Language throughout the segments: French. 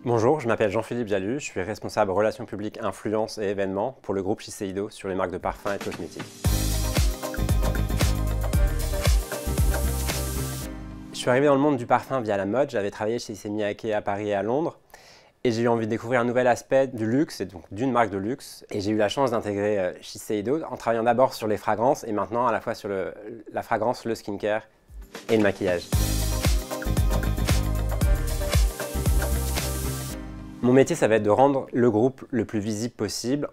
Bonjour, je m'appelle Jean-Philippe Jallu, je suis responsable relations publiques, influence et événements pour le groupe Shiseido sur les marques de parfums et de cosmétiques. Je suis arrivé dans le monde du parfum via la mode, j'avais travaillé chez Issey Miyake à Paris et à Londres et j'ai eu envie de découvrir un nouvel aspect du luxe et donc d'une marque de luxe et j'ai eu la chance d'intégrer Shiseido en travaillant d'abord sur les fragrances et maintenant à la fois sur la fragrance, le skincare et le maquillage. Mon métier, ça va être de rendre le groupe le plus visible possible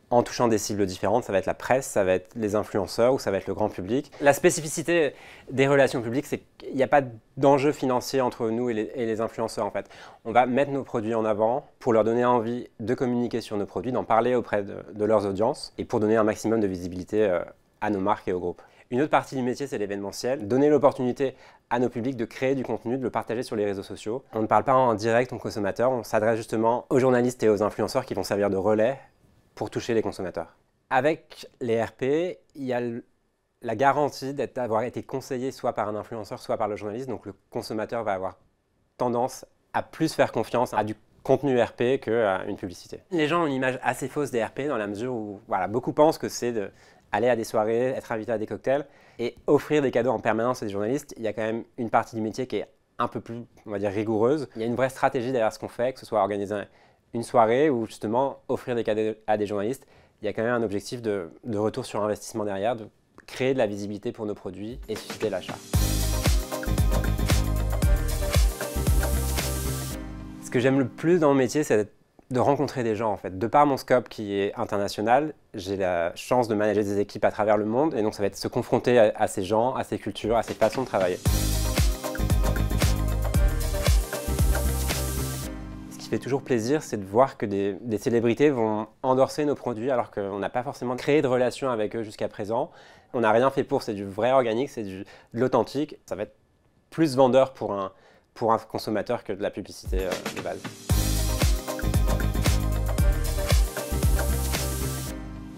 en touchant des cibles différentes. Ça va être la presse, ça va être les influenceurs ou ça va être le grand public. La spécificité des relations publiques, c'est qu'il n'y a pas d'enjeu financier entre nous et les influenceurs en fait. On va mettre nos produits en avant pour leur donner envie de communiquer sur nos produits, d'en parler auprès de leurs audiences et pour donner un maximum de visibilité à nos marques et au groupe. Une autre partie du métier, c'est l'événementiel. Donner l'opportunité à nos publics de créer du contenu, de le partager sur les réseaux sociaux. On ne parle pas en direct aux consommateurs, on s'adresse justement aux journalistes et aux influenceurs qui vont servir de relais pour toucher les consommateurs. Avec les RP, il y a la garantie d'avoir été conseillé soit par un influenceur, soit par le journaliste. Donc le consommateur va avoir tendance à plus faire confiance à du contenu RP qu'à une publicité. Les gens ont une image assez fausse des RP dans la mesure où beaucoup pensent que c'est aller à des soirées, être invité à des cocktails et offrir des cadeaux en permanence à des journalistes. Il y a quand même une partie du métier qui est un peu plus, on va dire, rigoureuse. Il y a une vraie stratégie derrière ce qu'on fait, que ce soit organiser une soirée ou justement offrir des cadeaux à des journalistes. Il y a quand même un objectif de retour sur investissement derrière, de créer de la visibilité pour nos produits et susciter l'achat. Ce que j'aime le plus dans mon métier, c'est de rencontrer des gens en fait. De par mon scope qui est international, j'ai la chance de manager des équipes à travers le monde et donc ça va être se confronter à ces gens, à ces cultures, à ces façons de travailler. Ce qui fait toujours plaisir, c'est de voir que des célébrités vont endorser nos produits alors qu'on n'a pas forcément créé de relation avec eux jusqu'à présent. On n'a rien fait pour, c'est du vrai organique, c'est de l'authentique. Ça va être plus vendeur pour un consommateur que de la publicité de base.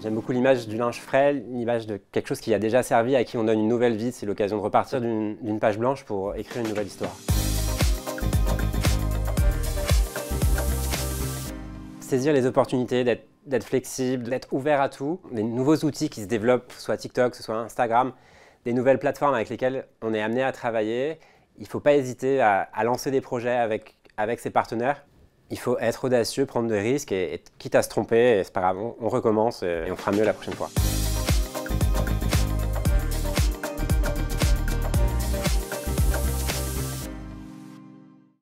J'aime beaucoup l'image du linge frais, l'image de quelque chose qui a déjà servi, à qui on donne une nouvelle vie. C'est l'occasion de repartir d'une page blanche pour écrire une nouvelle histoire. Saisir les opportunités, d'être flexible, d'être ouvert à tout. Des nouveaux outils qui se développent, soit TikTok, soit Instagram, des nouvelles plateformes avec lesquelles on est amené à travailler. Il ne faut pas hésiter à lancer des projets avec ses partenaires. Il faut être audacieux, prendre des risques et quitte à se tromper, c'est pas grave, on recommence et on fera mieux la prochaine fois.